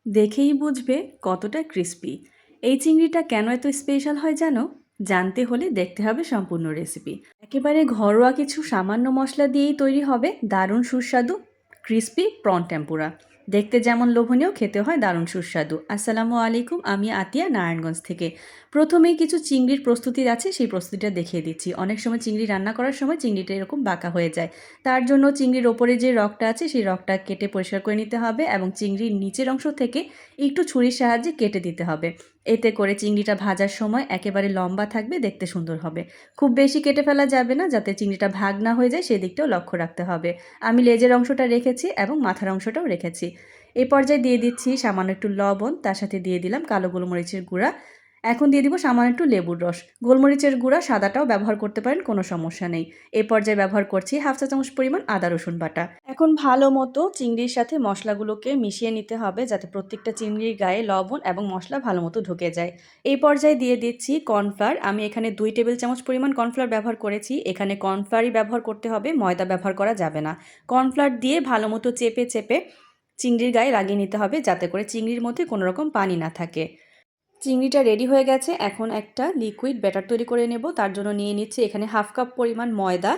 দেখেই বুঝবে কতটা ক্রিস্পি। এই চিংড়িটা কেন এত স্পেশাল হয় জানো? জানতে হলে দেখতে হবে সম্পূর্ণ রেসিপি। একেবারে ঘরোয়া কিছু সামান্য মশলা দিয়েই তৈরি হবে দারুণ সুস্বাদু ক্রিস্পি প্রন টেম্পুরা। দেখতে যেমন লোভনীয়, খেতে হয় দারুণ সুস্বাদু। আসসালামু আলাইকুম, আমি আতিয়া নারায়ণগঞ্জ থেকে। প্রথমেই কিছু চিংড়ির প্রস্তুতির আছে, সেই প্রস্তুতিটা দেখিয়ে দিচ্ছি। অনেক সময় চিংড়ি রান্না করার সময় চিংড়িটা এরকম বাঁকা হয়ে যায়। তার জন্য চিংড়ির ওপরে যে রগটা আছে সেই রগটা কেটে পরিষ্কার করে নিতে হবে এবং চিংড়ির নিচের অংশ থেকে একটু ছুরির সাহায্যে কেটে দিতে হবে। এতে করে চিংড়িটা ভাজার সময় একেবারে লম্বা থাকবে, দেখতে সুন্দর হবে। খুব বেশি কেটে ফেলা যাবে না, যাতে চিংড়িটা ভাগ না হয়ে যায় সেদিকটাও লক্ষ্য রাখতে হবে। আমি লেজের অংশটা রেখেছি এবং মাথার অংশটাও রেখেছি। এই পর্যায়ে দিয়ে দিচ্ছি সামান্য একটু লবণ, তার সাথে দিয়ে দিলাম কালো গোলমরিচের গুঁড়া। এখন দিয়ে দিব সামান্য একটু লেবুর রস। গোলমরিচের গুঁড়া সাদাটাও ব্যবহার করতে পারেন, কোনো সমস্যা নেই। এই পর্যায়ে ব্যবহার করছি হাফ চা চামচ পরিমাণ আদা রসুন বাটা। এখন ভালো মতো চিংড়ির সাথে মশলাগুলোকে মিশিয়ে নিতে হবে, যাতে প্রত্যেকটা চিংড়ির গায়ে লবণ এবং মশলা ভালো মতো ঢুকে যায়। এই পর্যায়ে দিয়ে দিচ্ছি কর্নফ্লাওয়ার। আমি এখানে 2 টেবিল চামচ পরিমাণ কর্নফ্লাওয়ার ব্যবহার করেছি। এখানে কর্নফ্লাওয়ারই ব্যবহার করতে হবে, ময়দা ব্যবহার করা যাবে না। কর্নফ্লাওয়ার দিয়ে ভালো মতো চেপে চেপে চিংড়ির গায়ে লাগিয়ে নিতে হবে, যাতে করে চিংড়ির মধ্যে কোনো রকম পানি না থাকে। চিংড়িটা রেডি হয়ে গেছে। এখন একটা লিকুইড ব্যাটার তৈরি করে নেব। তার জন্য নিয়ে নিচ্ছি এখানে হাফ কাপ পরিমাণ ময়দা।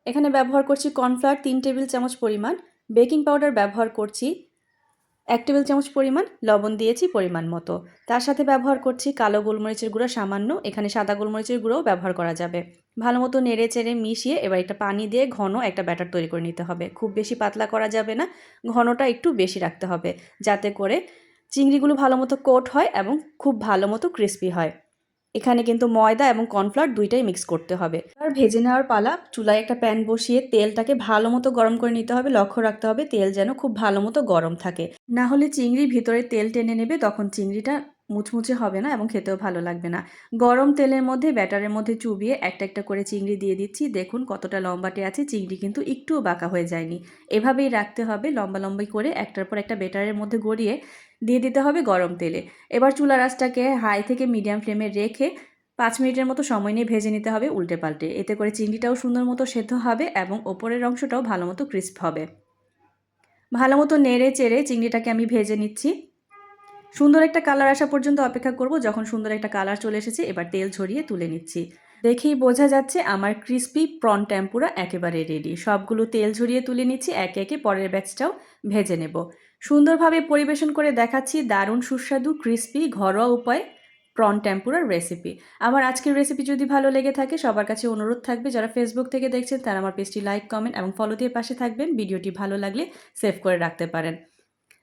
এখানে ব্যবহার করছি কর্নফ্লাওয়ার 3 টেবিল চামচ পরিমাণ, বেকিং পাউডার ব্যবহার করছি 1 টেবিল চামচ পরিমাণ, লবণ দিয়েছি পরিমাণ মতো। তার সাথে ব্যবহার করছি কালো গোলমরিচের গুঁড়া সামান্য, এখানে সাদা গোলমরিচের গুঁড়োও ব্যবহার করা যাবে। ভালো মতো নেড়ে চেড়ে মিশিয়ে এবার একটা পানি দিয়ে ঘন একটা ব্যাটার তৈরি করে নিতে হবে। খুব বেশি পাতলা করা যাবে না, ঘনটা একটু বেশি রাখতে হবে, যাতে করে চিংড়িগুলো ভালো মতো কোট হয় এবং খুব ভালো মতো ক্রিস্পি হয়। এখানে কিন্তু ময়দা এবং কর্নফ্লাওয়ার দুইটাই মিক্স করতে হবে। আর ভেজে নেওয়ার পালা। চুলায় একটা প্যান বসিয়ে তেলটাকে ভালো মতো গরম করে নিতে হবে। লক্ষ্য রাখতে হবে তেল যেন খুব ভালো মতো গরম থাকে, না হলে চিংড়ির ভিতরে তেল টেনে নেবে, তখন চিংড়িটা মুচমুচে হবে না এবং খেতেও ভালো লাগবে না। গরম তেলের মধ্যে ব্যাটারের মধ্যে চুবিয়ে একটা একটা করে চিংড়ি দিয়ে দিচ্ছি। দেখুন কতটা লম্বাটে আছে, চিংড়ি কিন্তু একটুও বাঁকা হয়ে যায়নি। এভাবেই রাখতে হবে, লম্বা লম্বাই করে একটার পর একটা ব্যাটারের মধ্যে গড়িয়ে দিয়ে দিতে হবে গরম তেলে। এবার চুলার আঁচটাকে হাই থেকে মিডিয়াম ফ্লেমে রেখে 5 মিনিটের মতো সময় নিয়ে ভেজে নিতে হবে উল্টে পাল্টে। এতে করে চিংড়িটাও সুন্দর মতো সেদ্ধ হবে এবং ওপরের অংশটাও ভালো মতো ক্রিস্প হবে। ভালো মতো নেড়ে চেড়ে চিংড়িটাকে আমি ভেজে নিচ্ছি। সুন্দর একটা কালার আসা পর্যন্ত অপেক্ষা করব। যখন সুন্দর একটা কালার চলে এসেছে, এবার তেল ঝরিয়ে তুলে নিচ্ছি। দেখেই বোঝা যাচ্ছে আমার ক্রিস্পি প্রন টেম্পুরা একেবারে রেডি। সবগুলো তেল ঝরিয়ে তুলে নিচ্ছি, একে একে পরের ব্যাচটাও ভেজে নেব। সুন্দরভাবে পরিবেশন করে দেখাচ্ছি দারুণ সুস্বাদু ক্রিস্পি ঘরোয়া উপায়ে প্রন টেম্পুরার রেসিপি। আমার আজকের রেসিপি যদি ভালো লেগে থাকে, সবার কাছে অনুরোধ থাকবে যারা ফেসবুক থেকে দেখছেন তারা আমার পেজটি লাইক, কমেন্ট এবং ফলো দিয়ে পাশে থাকবেন। ভিডিওটি ভালো লাগলে সেভ করে রাখতে পারেন।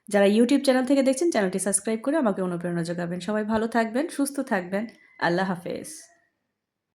যারা ইউটিউব চ্যানেল থেকে দেখছেন চ্যানেলটি সাবস্ক্রাইব করে আমাকে অনুপ্রেরণা যোগাবেন। সবাই ভালো থাকবেন, সুস্থ থাকবেন। আল্লাহ হাফেজ।